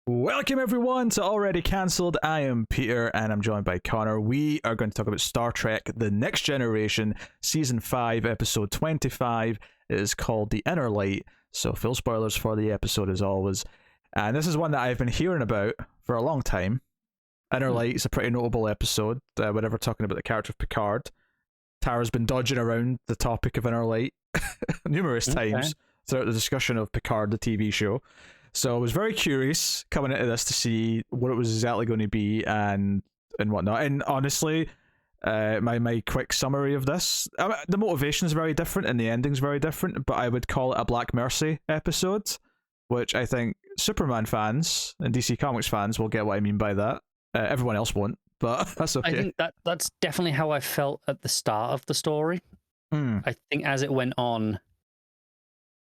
Welcome everyone to Already Cancelled. I am Peter and I'm joined by Connor. We are going to talk about Star Trek The Next Generation, Season 5, Episode 25. It is called The Inner Light, so full spoilers for the episode as always. And this is one that I've been hearing about for a long time. Inner Light is a pretty notable episode whenever we're talking about the character of Picard. Tara's been dodging around the topic of Inner Light numerous times throughout the discussion of Picard, the TV show. So I was very curious coming into this to see what it was exactly going to be and whatnot. And honestly, my quick summary of this, the motivation is very different and the ending's very different, but I would call it a Black Mercy episode, which I think Superman fans and DC Comics fans will get what I mean by that. Everyone else won't, but that's okay. I think that's definitely how I felt at the start of the story. I think as it went on,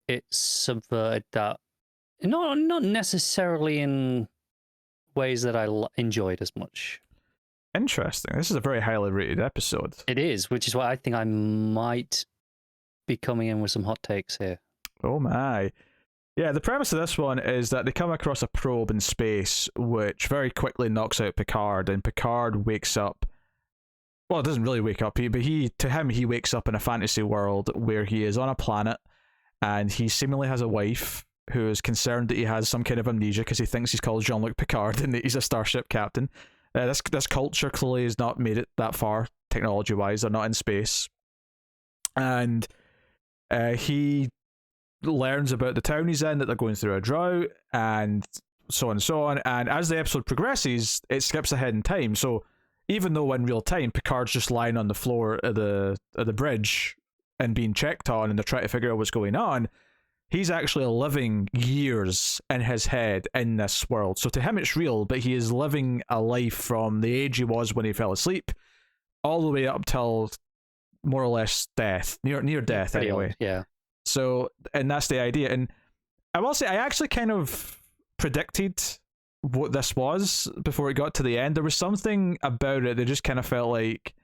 it subverted that. Not necessarily in ways that I enjoyed as much. Interesting. This is a very highly rated episode. It is, which is why I think I might be coming in with some hot takes here. Oh my. Yeah, the premise of this one is that they come across a probe in space which very quickly knocks out Picard, and Picard wakes up. Well, it doesn't really wake up, but he wakes up in a fantasy world where he is on a planet and he seemingly has a wife who is concerned that he has some kind of amnesia because he thinks he's called Jean-Luc Picard and that he's a starship captain. This culture clearly has not made it that far technology-wise. They're not in space. And he learns about the town he's in, that they're going through a drought, and so on and so on. And as the episode progresses, it skips ahead in time. So even though in real time, Picard's just lying on the floor of the bridge and being checked on, and they're trying to figure out what's going on, he's actually living years in his head in this world. So to him it's real, but he is living a life from the age he was when he fell asleep all the way up till more or less death, near death anyway. Old, yeah. So, and that's the idea. And I will say I actually kind of predicted what this was before it got to the end. There was something about it that just kind of felt like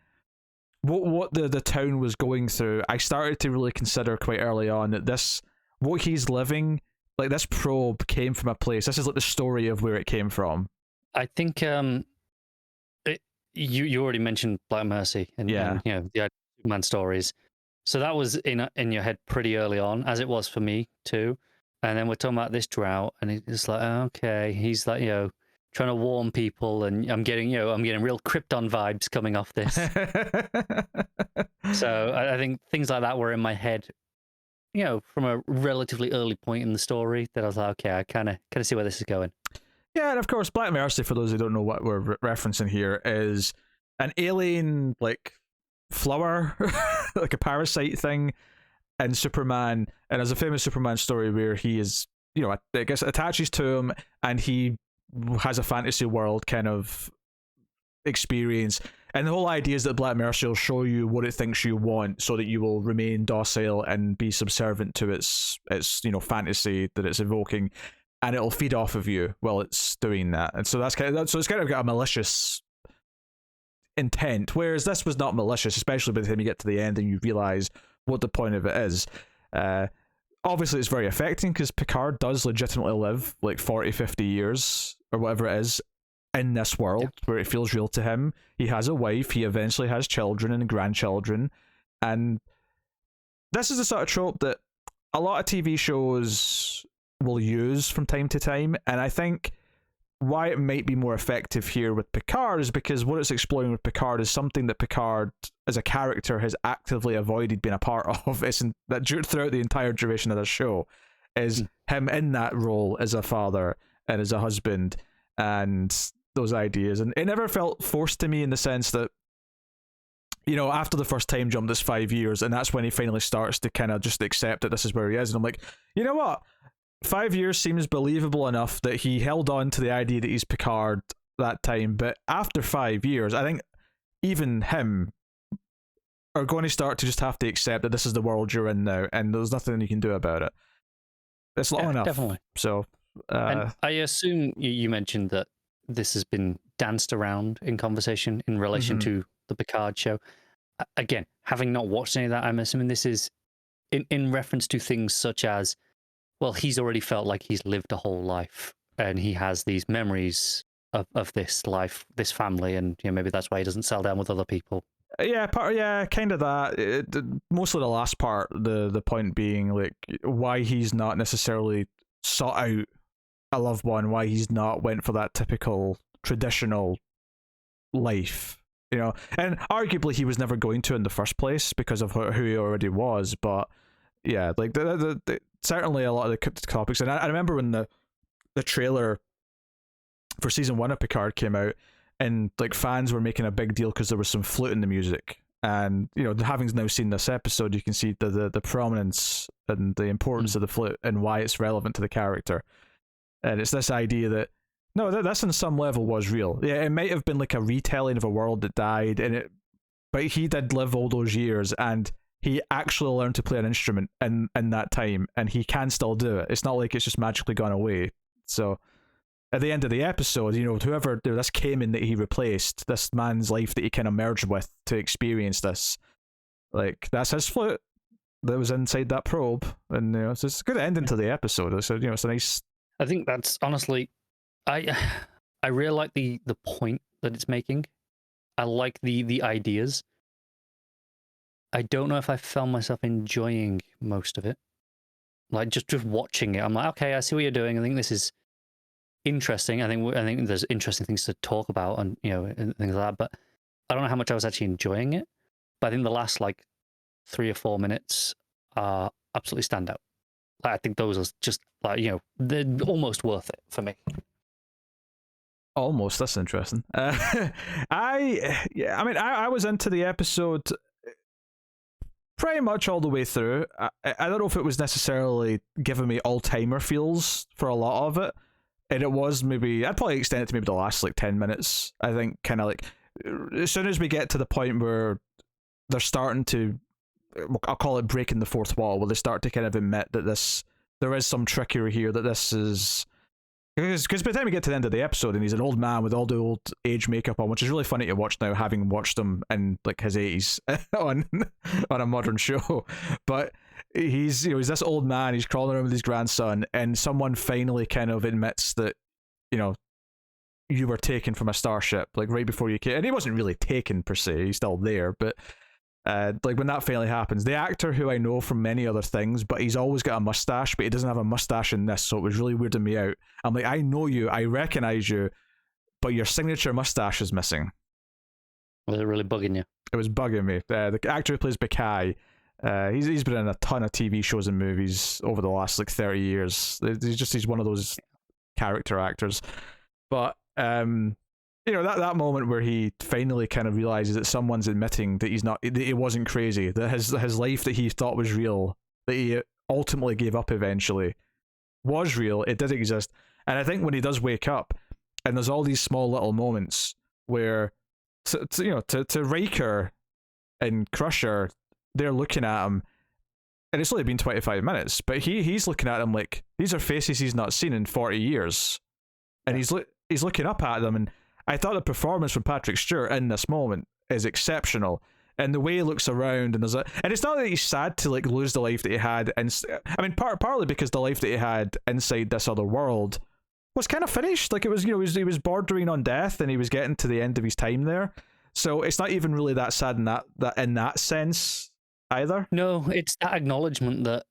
what the town was going through. I started to really consider quite early on that what he's living, like this probe came from a place. This is like the story of where it came from. I think you already mentioned Black Mercy and the Superman stories. So that was in your head pretty early on, as it was for me too. And then we're talking about this drought, and it's like, okay, he's like, trying to warn people, and I'm getting real Krypton vibes coming off this. So I think things like that were in my head, from a relatively early point in the story, that I was like, okay, I kind of see where this is going. Yeah, and of course, Black Mercy, for those who don't know what we're referencing here, is an alien, like, flower, like a parasite thing, and Superman, and there's a famous Superman story where he is, I guess it attaches to him, and he has a fantasy world kind of experience. And the whole idea is that Black Mercy will show you what it thinks you want so that you will remain docile and be subservient to its fantasy that it's evoking, and it'll feed off of you while it's doing that. And so it's kind of got a malicious intent, whereas this was not malicious, especially by the time you get to the end and you realize what the point of it is. Obviously it's very affecting because Picard does legitimately live like 40-50 years or whatever it is in this world where it feels real to him. He has a wife, he eventually has children and grandchildren, and this is the sort of trope that a lot of TV shows will use from time to time, and I think why it might be more effective here with Picard is because what it's exploring with Picard is something that Picard as a character has actively avoided being a part of. It's throughout the entire duration of the show is him in that role as a father and as a husband and those ideas. And it never felt forced to me in the sense that, after the first time jump, it's 5 years, and that's when he finally starts to kind of just accept that this is where he is. And I'm like, you know what? 5 years seems believable enough that he held on to the idea that he's Picard that time, but after 5 years, I think even him are going to start to just have to accept that this is the world you're in now, and there's nothing you can do about it. It's long enough. Definitely. So, and I assume you mentioned that this has been danced around in conversation in relation to the Picard show. Again, having not watched any of that, I'm assuming this is in reference to things such as, well, he's already felt like he's lived a whole life. and he has these memories of this life, this family, and maybe that's why he doesn't settle down with other people. Yeah, kind of that. Mostly the last part. The point being like why he's not necessarily sought out a loved one, why he's not went for that typical traditional life, and arguably he was never going to in the first place because of who he already was. But yeah, like certainly a lot of the topics, and I remember when the trailer for season 1 of Picard came out, and like fans were making a big deal because there was some flute in the music, and having now seen this episode, you can see the prominence and the importance of the flute and why it's relevant to the character. And it's this idea that no, this on some level was real. Yeah, it might have been like a retelling of a world that died, but he did live all those years, and he actually learned to play an instrument in that time, and he can still do it. It's not like it's just magically gone away. So at the end of the episode, whoever this came in that he replaced, this man's life that he kind of merged with to experience this, like that's his flute that was inside that probe, and it's a good ending to the episode. So it's a nice. I think that's honestly, I really like the point that it's making. I like the ideas. I don't know if I found myself enjoying most of it. Like just watching it, I'm like, okay, I see what you're doing. I think this is interesting. I think there's interesting things to talk about, and and things like that. But I don't know how much I was actually enjoying it. But I think the last like 3 or 4 minutes are absolutely stand out. Like, I think those are just like they're almost worth it for me. Almost. That's interesting. I was into the episode pretty much all the way through. I don't know if it was necessarily giving me all-timer feels for a lot of it, and it was maybe I'd probably extend it to maybe the last like 10 minutes. I think kind of like as soon as we get to the point where they're starting to, I'll call it breaking the fourth wall, where they start to kind of admit that there is some trickery here, that this is because by the time we get to the end of the episode and he's an old man with all the old age makeup on, which is really funny to watch now, having watched him in like his 80s on a modern show, but he's he's this old man, he's crawling around with his grandson, and someone finally kind of admits that you were taken from a starship like right before you came, and he wasn't really taken per se, he's still there, but like when that finally happens, the actor who I know from many other things, but he's always got a mustache, but he doesn't have a mustache in this, so it was really weirding me out. I'm like, I know you, I recognize you, but your signature mustache is missing. Was it really bugging you? It was bugging me. The actor who plays Picard, he's been in a ton of TV shows and movies over the last like 30 years. He's one of those character actors. But that moment where he finally kind of realizes that someone's admitting that he wasn't crazy, that his life that he thought was real, that he ultimately gave up eventually, was real. It did exist. And I think when he does wake up, and there's all these small little moments where to Riker and Crusher, they're looking at him, and it's only been 25 minutes, but he's looking at them like these are faces he's not seen in 40 years, and he's looking up at them. And I thought the performance from Patrick Stewart in this moment is exceptional, and the way he looks around, and it's not that he's sad to like lose the life that he had, and I mean partly because the life that he had inside this other world was kind of finished. Like it was, he was bordering on death, and he was getting to the end of his time there. So it's not even really that sad in that sense either. No, it's that acknowledgement that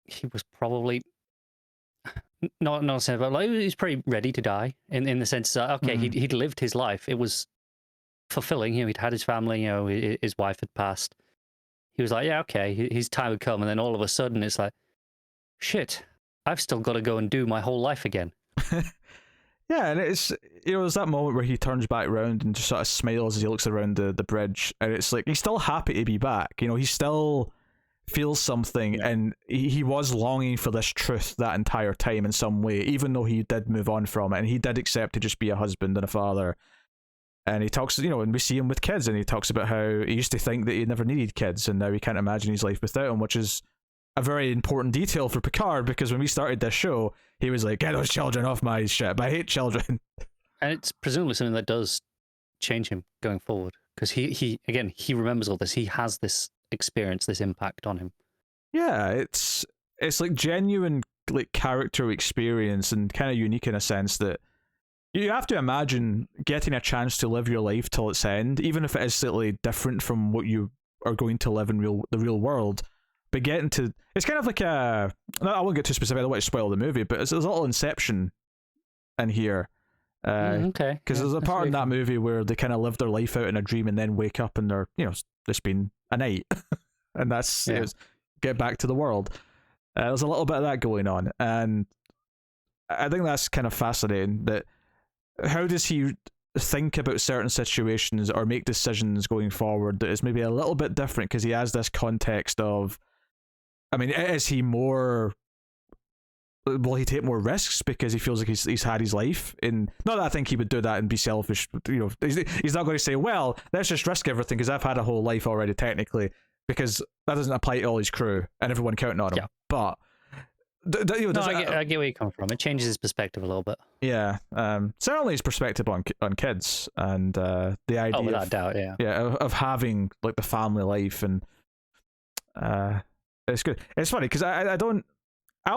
he was probably not saying, but like he's pretty ready to die in the sense that okay, he'd lived his life. It was fulfilling. He'd had his family. His wife had passed. He was like, yeah, okay, his time would come, and then all of a sudden it's like, shit, I've still got to go and do my whole life again. Yeah, and it's there's that moment where he turns back around and just sort of smiles as he looks around the bridge, and it's like he's still happy to be back. He still feels something, and he was longing for this truth that entire time in some way, even though he did move on from it, and he did accept to just be a husband and a father. And he talks, and we see him with kids, and he talks about how he used to think that he never needed kids, and now he can't imagine his life without them, which is a very important detail for Picard, because when we started this show, he was like, get those children off my ship, I hate children. And it's presumably something that does change him going forward, because he remembers all this. He has this experience, this impact on him. Yeah, it's like genuine like character experience and kind of unique in a sense that you have to imagine getting a chance to live your life till its end, even if it is slightly different from what you are going to live in the real world. But getting to, it's kind of like I won't get too specific, I don't want to spoil the movie, but there's a little Inception in here. Okay. Because there's a part in that movie where they kind of live their life out in a dream and then wake up and they're, it's been a night. And that's, get back to the world. There's a little bit of that going on. And I think that's kind of fascinating, that how does he think about certain situations or make decisions going forward that is maybe a little bit different because he has this context of, I mean, is he more, will he take more risks because he feels like he's had his life? Not that I think he would do that and be selfish, he's not going to say, well, let's just risk everything because I've had a whole life already technically, because that doesn't apply to all his crew and everyone counting on him. Yeah. But I get where you come from. It changes his perspective a little bit. Yeah, certainly his perspective on kids and the idea, without doubt, of having like the family life, and it's good. It's funny because I don't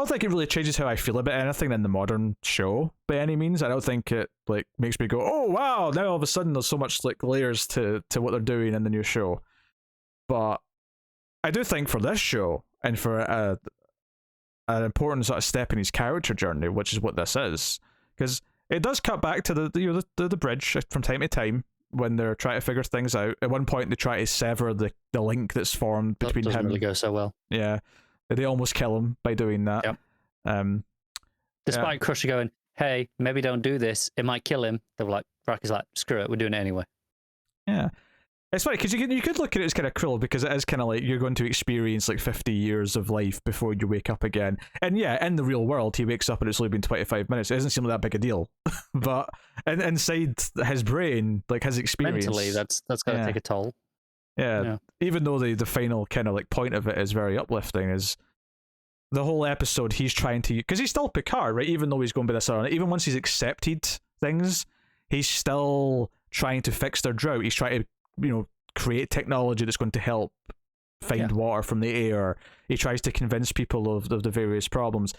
think it really changes how I feel about anything in the modern show by any means. I don't think it like makes me go, oh wow, now all of a sudden there's so much like layers to what they're doing in the new show. But I do think for this show and for an important sort of step in his character journey, which is what this is, because it does cut back to the bridge from time to time when they're trying to figure things out. At one point, they try to sever the link that's formed between him. Doesn't really go so well. Yeah, they almost kill him by doing that. Yep. Despite Crusher going, "Hey, maybe don't do this. It might kill him." They were like, "Rocky's like, screw it, we're doing it anyway." Yeah. It's funny because you could look at it as kind of cruel because it is kind of like you're going to experience like 50 years of life before you wake up again. And yeah, in the real world, he wakes up and it's only been 25 minutes. It doesn't seem like that big a deal. But inside his brain, like his experience... Mentally, that's going to take a toll. Yeah. Even though the final kind of like point of it is very uplifting, is the whole episode he's trying to... Because he's still Picard, right? Even though he's going by this on, even once he's accepted things, he's still trying to fix their drought. He's trying to create technology that's going to help find water from the air. He tries to convince people of the various problems.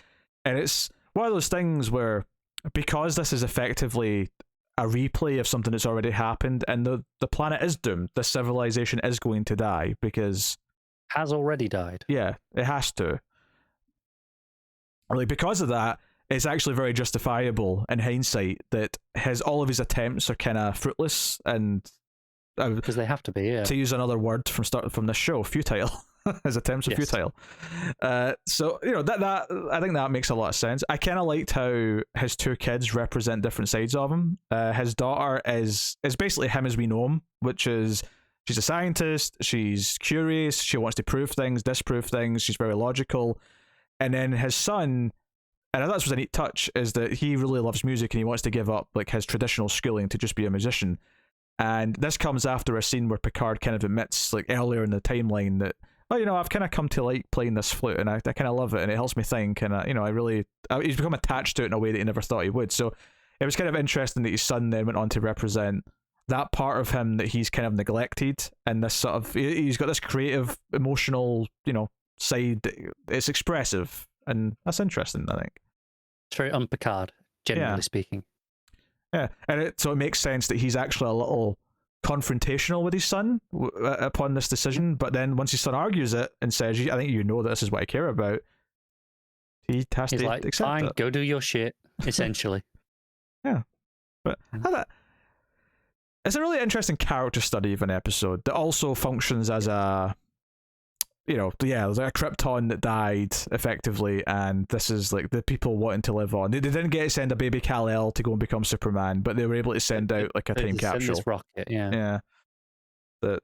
And it's one of those things where, because this is effectively a replay of something that's already happened, and the planet is doomed, the civilization is going to die because... Has already died. Yeah, it has to. Like, because of that, it's actually very justifiable in hindsight that all of his attempts are kind of fruitless and... Because they have to be, yeah. To use another word from this show, futile. His attempts are futile. So that I think that makes a lot of sense. I kind of liked how his two kids represent different sides of him. His daughter is basically him as we know him, which is she's a scientist, she's curious, she wants to prove things, disprove things, she's very logical. And then his son, and I thought this was a neat touch, is that he really loves music and he wants to give up like his traditional schooling to just be a musician. And this comes after a scene where Picard kind of admits, like earlier in the timeline, that, I've kind of come to like playing this flute and I kind of love it and it helps me think, and he's become attached to it in a way that he never thought he would. So it was kind of interesting that his son then went on to represent that part of him that he's kind of neglected, and this sort of, he's got this creative, emotional, side. It's expressive, and that's interesting, I think. It's very un-Picard, generally speaking. Yeah, and so it makes sense that he's actually a little confrontational with his son upon this decision, but then once his son argues it and says, I think that this is what I care about, he has to accept fine, it. Go do your shit, essentially. Yeah. But it's a really interesting character study of an episode that also functions as a... there's a Krypton that died effectively, and this is like the people wanting to live on. They didn't get to send a baby Kal-El to go and become Superman, but they were able to send out like a time capsule. Send this rocket, yeah. That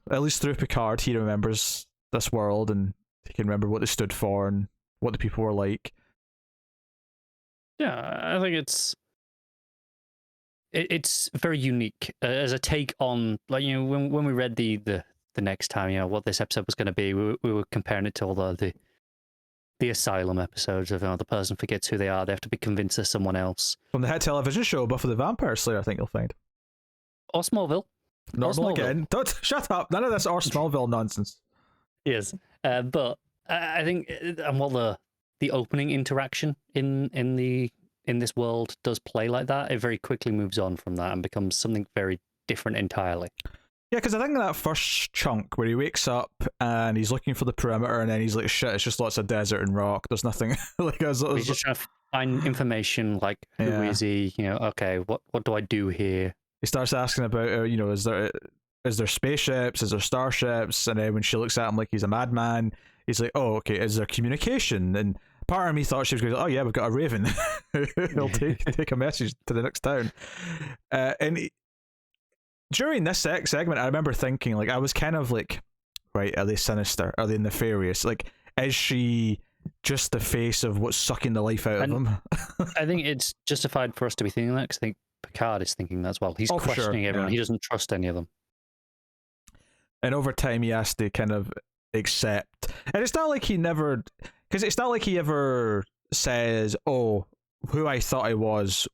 at least through Picard, he remembers this world and he can remember what they stood for and what the people were like. Yeah, I think it's very unique as a take on, like, when we read the next time, what this episode was going to be, we were comparing it to all the Asylum episodes of the person forgets who they are, they have to be convinced of someone else. From the hit television show Buffy the Vampire Slayer, I think you'll find. Or Smallville. Normal again. Don't shut up. None of this or Smallville nonsense. Yes, but I think, and what the opening interaction in this world does play like that, it very quickly moves on from that and becomes something very different entirely. Yeah, because I think that first chunk where he wakes up and he's looking for the perimeter, and then he's like, "Shit, it's just lots of desert and rock. There's nothing." Like, he's just trying to find information, like who is he? You know, okay, what do I do here? He starts asking about, you know, is there spaceships? Is there starships? And then when she looks at him like he's a madman, he's like, "Oh, okay. Is there communication?" And part of me thought she was going, "Oh yeah, we've got a raven. He'll take a message to the next town." During this segment, I remember thinking, like, I was kind of like, right, are they sinister? Are they nefarious? Like, is she just the face of what's sucking the life out of him? I think it's justified for us to be thinking that, because I think Picard is thinking that as well. He's questioning everyone. Yeah. He doesn't trust any of them. And over time, he has to kind of accept. And it's not like he never... Because it's not like he ever says, "Oh, who I thought I was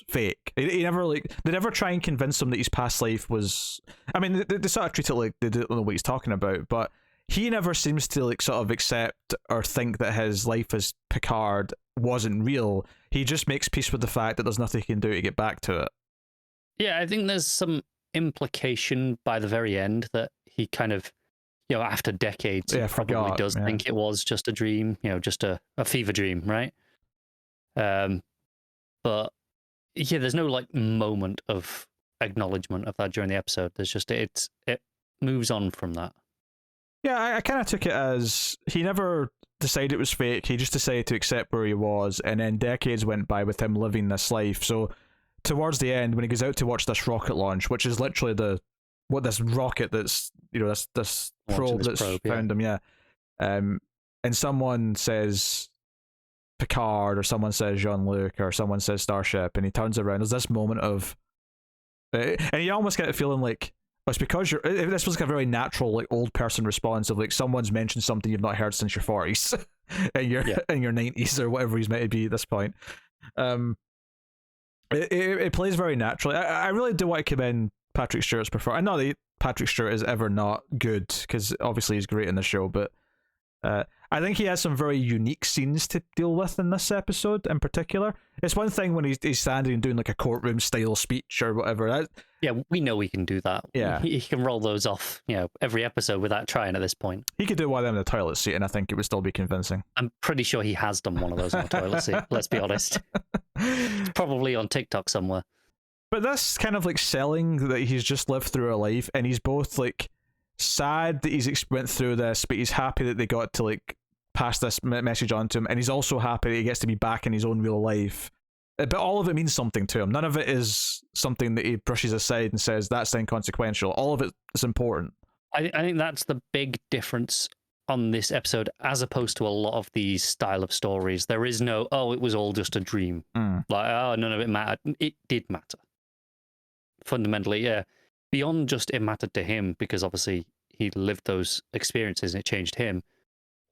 fake." He never, like, they never try and convince him that his past life was... I mean, they sort of treat it like they don't know what he's talking about, but he never seems to, like, sort of accept or think that his life as Picard wasn't real. He just makes peace with the fact that there's nothing he can do to get back to it. Yeah, I think there's some implication by the very end that he kind of, you know, after decades, he probably does think it was just a dream, you know, just a fever dream, right? But yeah, there's no, like, moment of acknowledgement of that during the episode. There's just it moves on from that. Yeah, I kind of took it as he never decided it was fake. He just decided to accept where he was, and then decades went by with him living this life. So towards the end, when he goes out to watch this rocket launch, which is literally this rocket that's, you know, this probe that's found him, and someone says Picard, or someone says Jean-Luc, or someone says Starship, and he turns around. There's this moment of, and you almost get a feeling like, it's because this was like a very natural, like, old person response of, like, someone's mentioned something you've not heard since your 40s and your 90s or whatever he's meant to be at this point. It plays very naturally. I really do want to commend Patrick Stewart's performance. I know that Patrick Stewart is ever not good, because obviously he's great in the show, but I think he has some very unique scenes to deal with in this episode in particular. It's one thing when he's standing and doing, like, a courtroom style speech or whatever. Yeah, we know he can do that. Yeah, he can roll those off, you know, every episode without trying at this point. He could do one of them in the toilet seat, and I think it would still be convincing. I'm pretty sure he has done one of those in the toilet seat. Let's be honest. It's probably on TikTok somewhere. But this kind of, like, selling that he's just lived through a life, and he's both, like, sad that he's went through this, but he's happy that they got to, like, pass this message on to him, and he's also happy that he gets to be back in his own real life. But all of it means something to him. None of it is something that he brushes aside and says, that's inconsequential. All of it is important. I think that's the big difference on this episode, as opposed to a lot of these style of stories. There is no, oh, it was all just a dream. Like, oh, none of it mattered. It did matter. Fundamentally, yeah. Beyond just it mattered to him, because obviously he lived those experiences and it changed him.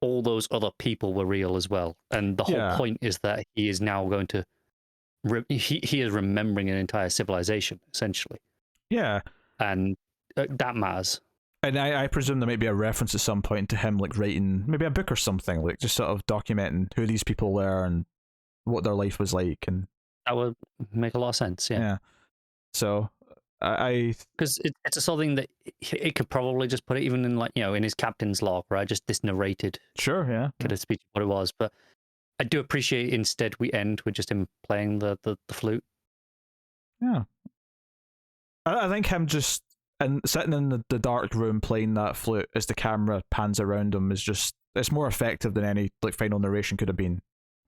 All those other people were real as well. And the whole point is that he is now going to... He is remembering an entire civilization, essentially. Yeah. And that matters. And I presume there might be a reference at some point to him, like, writing maybe a book or something, like, just sort of documenting who these people were and what their life was like. And that would make a lot of sense, yeah. So because it's a sort of thing that it could probably just put it even in, like, you know, in his captain's log, right? Just this narrated. Sure, yeah. Could have speech what it was, but I do appreciate instead we end with just him playing the flute. Yeah. I think him just sitting in the dark room playing that flute as the camera pans around him is just, it's more effective than any, like, final narration could have been.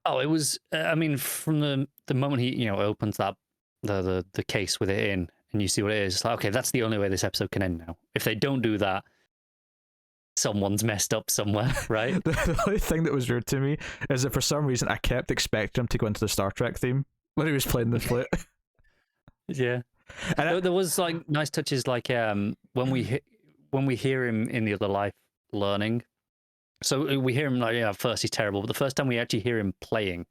Oh, it was, I mean, from the moment he, you know, opens that the case with it in, and you see what it is, it's like, okay, that's the only way this episode can end now. If they don't do that, someone's messed up somewhere, right? The only thing that was weird to me is that for some reason I kept expecting him to go into the Star Trek theme when he was playing the flute. Yeah. And there was, like, nice touches, like, when we hear him in the other life learning. So we hear him, like, yeah, at first he's terrible, but the first time we actually hear him playing,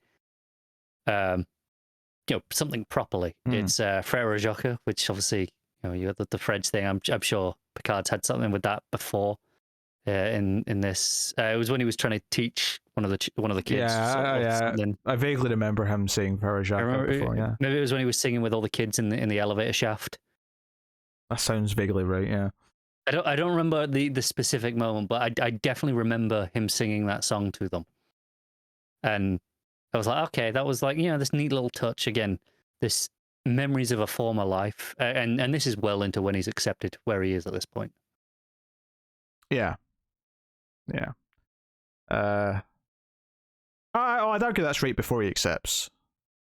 you know, something properly, it's Frere Jacques, which obviously, you know, you got the Fred's thing. I'm sure Picard's had something with that before. in this. It was when he was trying to teach one of the kids. I vaguely remember him saying Verajaka before. Yeah, maybe it was when he was singing with all the kids in the elevator shaft. That sounds vaguely right. Yeah. I don't remember the specific moment, but I definitely remember him singing that song to them. And I was like, okay, that was like, this neat little touch again. This memories of a former life, and this is well into when he's accepted where he is at this point. Yeah. I'd argue that's right before he accepts,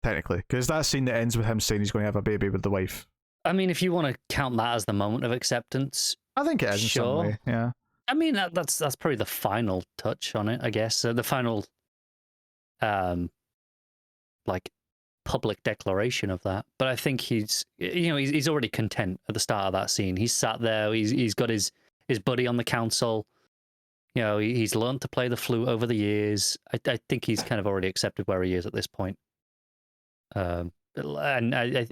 technically, because that scene that ends with him saying he's going to have a baby with the wife. I mean, if you want to count that as the moment of accepance, I think it is in some way. Yeah. I mean, that's probably the final touch on it, I guess. The final, like, public declaration of that. But I think he's already content at the start of that scene. He's sat there. He's got his buddy on the council. He's learned to play the flute over the years. I think he's kind of already accepted where he is at this point. And I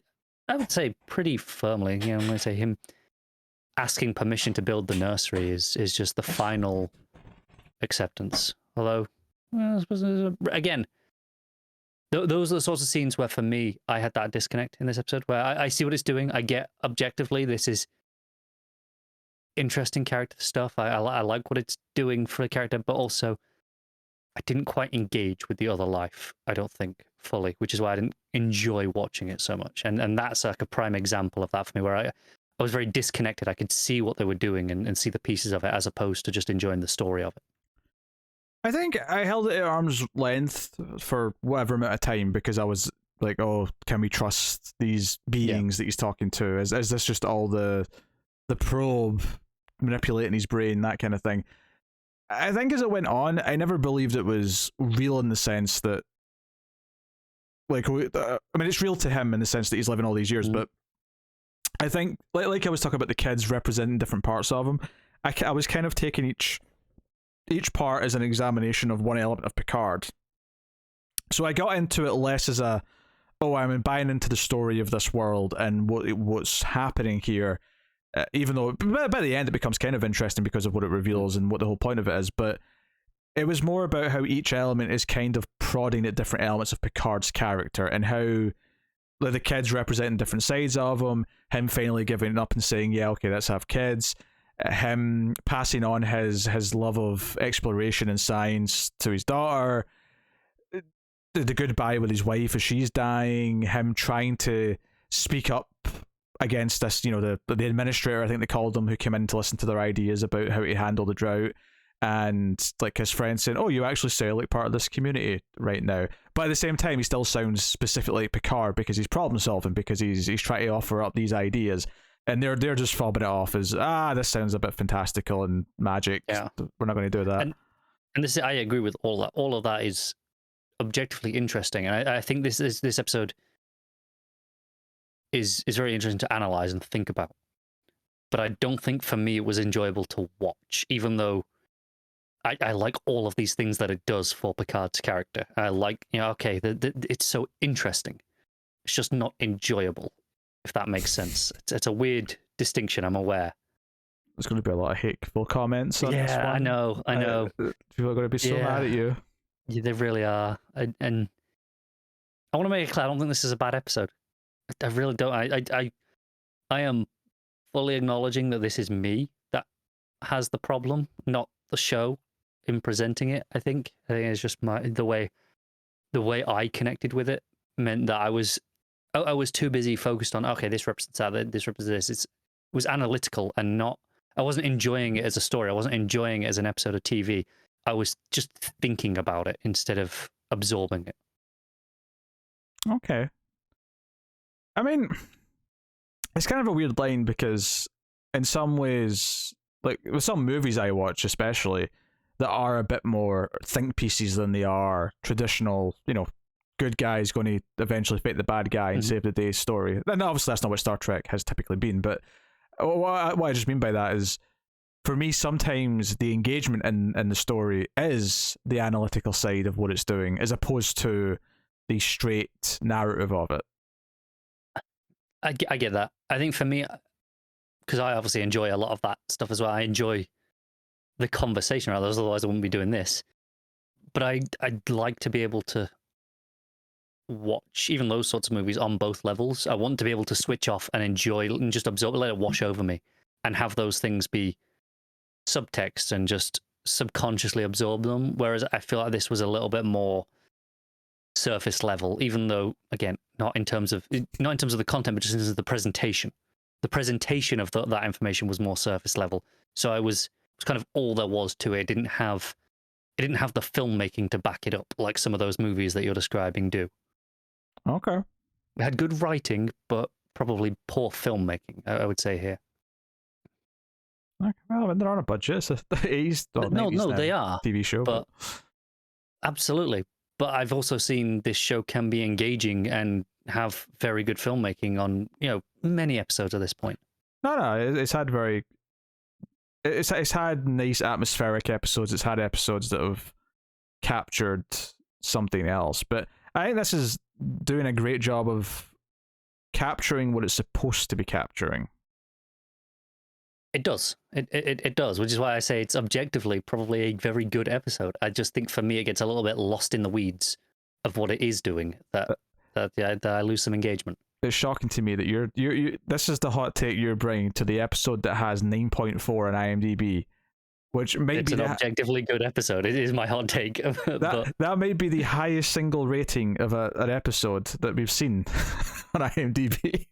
would say pretty firmly, I'm going to say him asking permission to build the nursery is just the final acceptance. Although, well, I suppose, again, those are the sorts of scenes where, for me, I had that disconnect in this episode, where I see what it's doing. I get objectively this is interesting character stuff. I like what it's doing for a character, but also I didn't quite engage with the other life, I don't think, fully, which is why I didn't enjoy watching it so much. And that's like a prime example of that for me, where I was very disconnected. I could see what they were doing and see the pieces of it, as opposed to just enjoying the story of it. I think I held it at arm's length for whatever amount of time, because I was like, oh, can we trust these beings that he's talking to? Is this just all the probe manipulating his brain, that kind of thing? I think as it went on, I never believed it was real in the sense that, like, I mean, it's real to him in the sense that he's living all these years, but I think, like I was talking about the kids representing different parts of him, I was kind of taking each part as an examination of one element of Picard. So I got into it less as I'm buying into the story of this world and what's happening here, even though by the end it becomes kind of interesting because of what it reveals and what the whole point of it is. But it was more about how each element is kind of prodding at different elements of Picard's character, and how, like, the kids representing different sides of him finally giving up and saying, yeah, okay, let's have kids, him passing on his love of exploration and science to his daughter, the goodbye with his wife as she's dying, him trying to speak up against this, the administrator, I think they called him, who came in to listen to their ideas about how to handle the drought, and like his friend saying, oh, you actually sound like part of this community right now. But at the same time, he still sounds specifically like Picard because he's problem solving, because he's trying to offer up these ideas, and they're just fobbing it off as, this sounds a bit fantastical and magic. Yeah. We're not going to do that. And this, I agree with all that. All of that is objectively interesting, and I think this episode is very interesting to analyze and think about. But I don't think for me it was enjoyable to watch, even though I like all of these things that it does for Picard's character. I like, okay, it's so interesting. It's just not enjoyable, if that makes sense. It's a weird distinction, I'm aware. There's going to be a lot of hateful comments on this one. I know. People are going to be so mad at you. Yeah, they really are. And I want to make it clear, I don't think this is a bad episode. I really don't. I am fully acknowledging that this is me that has the problem, not the show in presenting it. I think it's just the way I connected with it meant that I was too busy focused on, okay, this represents that, this represents this. It was analytical and not. I wasn't enjoying it as a story. I wasn't enjoying it as an episode of TV. I was just thinking about it instead of absorbing it. Okay. I mean, it's kind of a weird line, because in some ways, like with some movies I watch especially, that are a bit more think pieces than they are traditional, good guys going to eventually fight the bad guy and save the day story. And obviously that's not what Star Trek has typically been, but what I just mean by that is, for me, sometimes the engagement in the story is the analytical side of what it's doing, as opposed to the straight narrative of it. I get that. I think for me, because I obviously enjoy a lot of that stuff as well, I enjoy the conversation around those. Otherwise, I wouldn't be doing this. But I'd like to be able to watch even those sorts of movies on both levels. I want to be able to switch off and enjoy and just absorb, let it wash over me, and have those things be subtext and just subconsciously absorb them. Whereas I feel like this was a little bit more surface level, even though, again, not in terms of the content, but just in terms of the presentation. The presentation of that information was more surface level. So it was kind of all there was to it. It didn't have the filmmaking to back it up like some of those movies that you're describing do. Okay. It had good writing, but probably poor filmmaking, I would say here. Okay, well, they're on a budget. It's the 80s. No, they are. TV show. But absolutely. But I've also seen this show can be engaging and have very good filmmaking on, many episodes at this point. No, it's had it's had nice atmospheric episodes. It's had episodes that have captured something else. But I think this is doing a great job of capturing what it's supposed to be capturing. It does. It does, which is why I say it's objectively probably a very good episode. I just think for me it gets a little bit lost in the weeds of what it is doing that I lose some engagement. It's shocking to me that you this is the hot take you're bringing to the episode that has 9.4 on IMDb, which may it's be an objectively good episode. It is my hot take. That may be the highest single rating of an episode that we've seen on IMDb.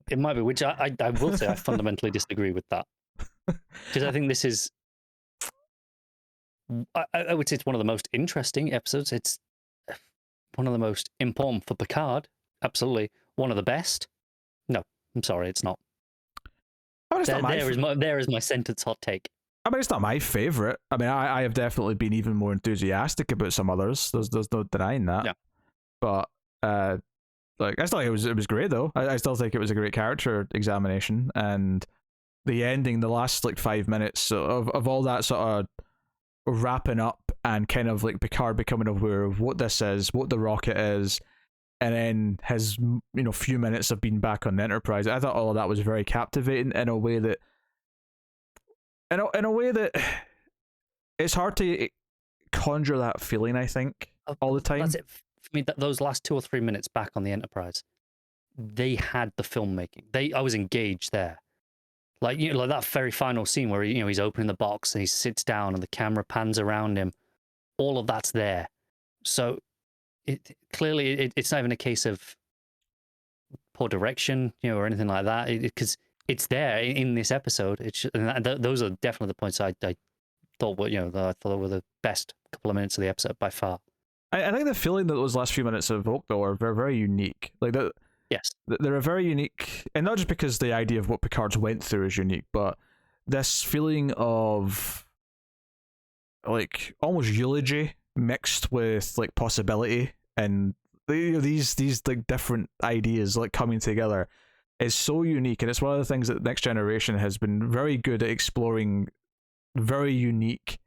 It might be, which I will say I fundamentally disagree with that. Because I think this is, I would say it's one of the most interesting episodes. It's one of the most important for Picard. Absolutely. One of the best. No, I'm sorry, it's not. I mean, there is my sentence hot take. I mean, it's not my favourite. I mean, I have definitely been even more enthusiastic about some others. There's no denying that. Yeah. But, I still think it was great though. I still think it was a great character examination, and the ending, the last 5 minutes of all that sort of wrapping up and kind of Picard becoming aware of what this is, what the rocket is, and then his few minutes of being back on the Enterprise. I thought all of that was very captivating in a way that it's hard to conjure that feeling. I think all the time. That's it. For me, those last 2 or 3 minutes back on the Enterprise, they had the filmmaking. I was engaged there. Like that very final scene where he's opening the box and he sits down and the camera pans around him. All of that's there. So it's not even a case of poor direction, or anything like that. Because it's there in this episode. Those are definitely the points I thought were were the best couple of minutes of the episode by far. I think the feeling that those last few minutes evoked, though, are very, very unique. Yes. They're a very unique, and not just because the idea of what Picard's went through is unique, but this feeling of almost eulogy mixed with possibility, and these different ideas coming together is so unique, and it's one of the things that Next Generation has been very good at exploring, very unique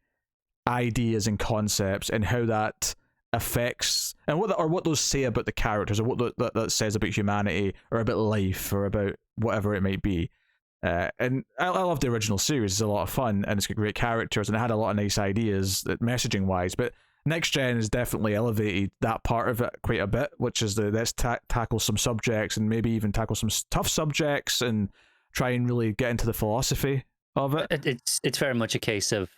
ideas and concepts, and how that affects and what those say about the characters, or what that says about humanity or about life or about whatever it might be. And I love the original series. It's a lot of fun and it's got great characters and it had a lot of nice ideas messaging wise, but Next Gen has definitely elevated that part of it quite a bit, which is let's tackle some subjects and maybe even tackle some tough subjects and try and really get into the philosophy of it. It's very much a case of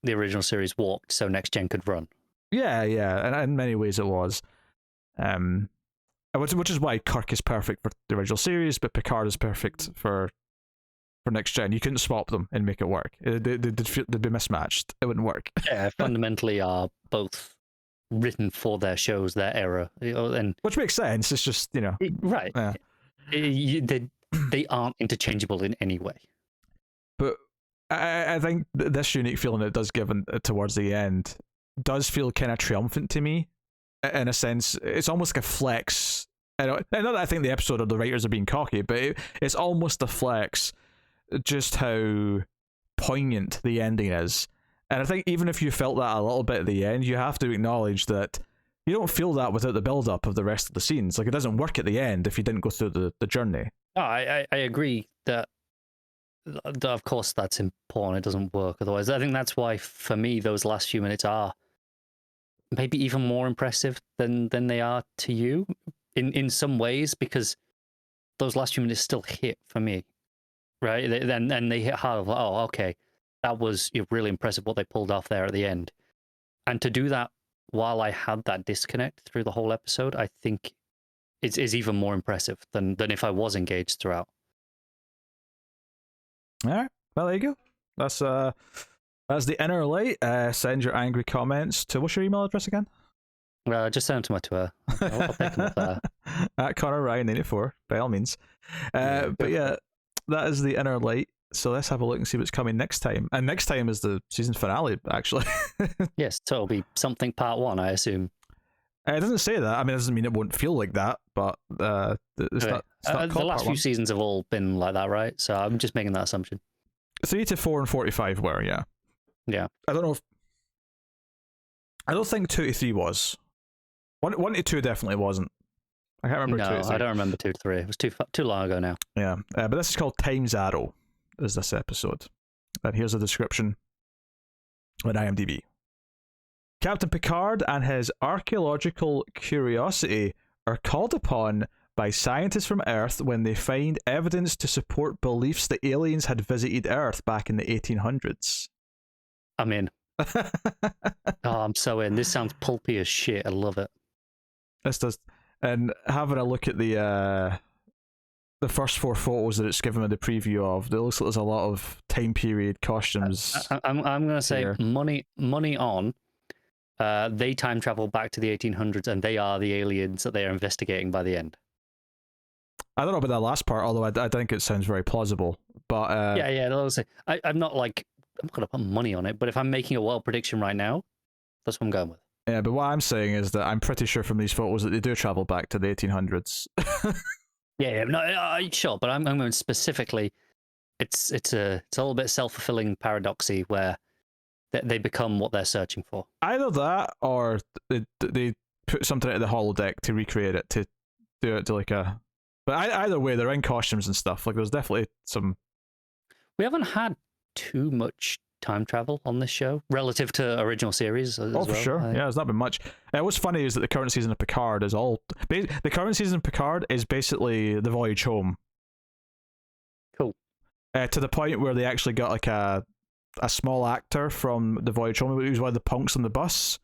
the original series walked so Next Gen could run. Yeah, and in many ways it was. Which is why Kirk is perfect for the original series, but Picard is perfect for Next Gen. You couldn't swap them and make it work. They'd be mismatched. It wouldn't work. Yeah, fundamentally are both written for their shows, their era. And which makes sense. It's just, right. Yeah. They aren't interchangeable in any way. But I think this unique feeling it does give towards the end does feel kind of triumphant to me, in a sense. It's almost like a flex. Not that I think the episode or the writers are being cocky, but it's almost a flex just how poignant the ending is. And I think even if you felt that a little bit at the end, you have to acknowledge that you don't feel that without the build-up of the rest of the scenes. It doesn't work at the end if you didn't go through the journey. No, I agree that of course that's important. It doesn't work otherwise. I think that's why, for me, those last few minutes are maybe even more impressive than they are to you in some ways, because those last few minutes still hit for me, right? And they hit hard. Like, oh, okay, that was really impressive what they pulled off there at the end. And to do that while I had that disconnect through the whole episode, I think is even more impressive than if I was engaged throughout. All right, well, there you go. That's the Inner Light. Send your angry comments to, what's your email address again? Just send them to my Twitter. I'll pick them up there. At Connor Ryan 84, by all means. But yeah, that is the Inner Light. So let's have a look and see what's coming next time. And next time is the season finale, actually. Yes, so it'll be something part 1, I assume. It doesn't say that. I mean, it doesn't mean it won't feel like that, but it's not the last few seasons have all been like that, right? So I'm just making that assumption. 3 to 4 and 45 were, yeah. Yeah. I don't think 2 to 3 was. 1 to 2 definitely wasn't. I can't remember 2 to 3. I don't remember 2 to 3. It was too long ago now. Yeah, but this is called Time's Arrow, is this episode. And here's a description on IMDb. Captain Picard and his archaeological curiosity are called upon by scientists from Earth when they find evidence to support beliefs that aliens had visited Earth back in the 1800s. I'm in. I'm so in. This sounds pulpy as shit. I love it. This does. And having a look at the first 4 photos that it's given me the preview of, it looks like there's a lot of time period costumes. I'm going to say here. money on. They time travel back to the 1800s, and they are the aliens that they are investigating by the end. I don't know about that last part, although I think it sounds very plausible. But I'm not like, I'm going to put money on it, but if I'm making a wild prediction right now, that's what I'm going with. Yeah, but what I'm saying is that I'm pretty sure from these photos that they do travel back to the 1800s. Sure, but I'm going specifically. It's a little bit self-fulfilling paradoxy where they become what they're searching for. Either that, or they put something into the holodeck to recreate it, to do it to like a. But either way, they're in costumes and stuff. Like, there's definitely some. We haven't had too much time travel on this show relative to original series. Oh, for sure. Yeah, there's not been much. What's funny is that the current season of Picard is all. The current season of Picard is basically the voyage home. Cool. To the point where they actually got like a small actor from the voyage home. He was one of the punks on the bus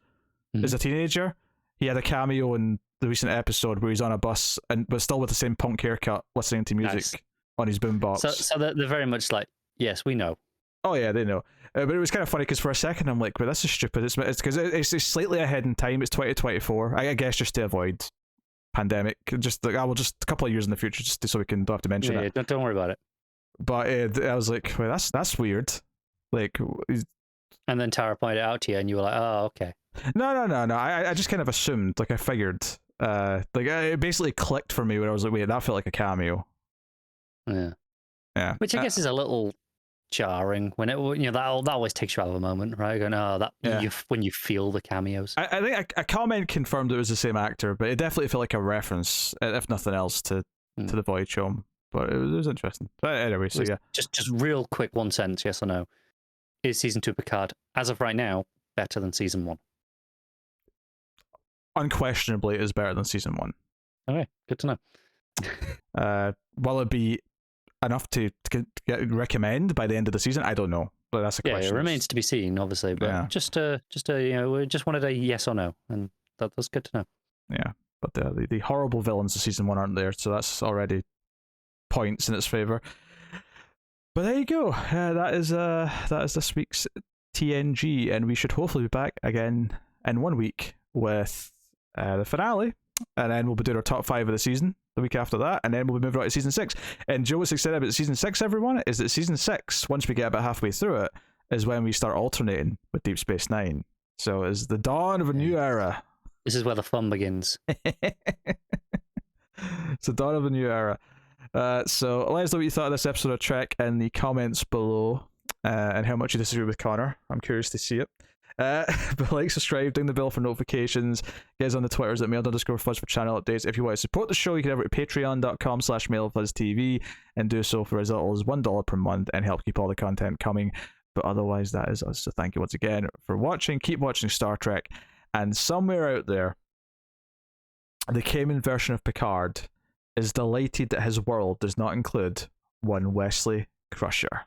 as a teenager. He had a cameo in the recent episode where he's on a bus but still with the same punk haircut, listening to music on his boombox. So they're very much like, yes, we know. Oh yeah, they know. But it was kind of funny because for a second I'm like, well, this is stupid. It's because it's slightly ahead in time. It's 2024. I guess just to avoid pandemic. Just like, I will just a couple of years in the future, just so we don't have to mention it. Don't worry about it. But I was like, well, that's weird. Like, and then Tara pointed it out to you, and you were like, oh, okay. No. I just kind of assumed, like, I figured. It basically clicked for me when I was like, wait, that felt like a cameo. Yeah. Which I guess is a little jarring when that always takes you out of a moment, right? Going, when you feel the cameos. I think a comment confirmed it was the same actor, but it definitely felt like a reference, if nothing else, to the voyage home. But it was interesting. But anyway, so yeah. Just real quick, 1 sentence, yes or no? Is season 2 Picard, as of right now, better than season 1? Unquestionably, it is better than season 1. Okay, good to know. Will it be enough to recommend by the end of the season? I don't know, but that's a question. Yeah, it remains to be seen, obviously. But just we just wanted a yes or no, and that's good to know. Yeah, but the horrible villains of season 1 aren't there, so that's already points in its favor. But there you go. That is this week's TNG, and we should hopefully be back again in 1 week with the finale, and then we'll be doing our top 5 of the season the week after that, and then we'll be moving on to season 6. And Joe, what's excited about season 6, everyone, is that season 6, once we get about halfway through it, is when we start alternating with Deep Space Nine. So it's the dawn of a new era. This is where the fun begins. It's the dawn of a new era. So let us know what you thought of this episode of Trek in the comments below, and how much you disagree with Connor. I'm curious to see it. But like, subscribe, ding the bell for notifications. Guys on the Twitters at mail_fuzz for channel updates. If you want to support the show, you can head over to patreon.com/mailfuzztv and do so for as little as $1 per month and help keep all the content coming. But otherwise, that is us. So thank you once again for watching. Keep watching Star Trek. And somewhere out there, the Cayman version of Picard is delighted that his world does not include one Wesley Crusher.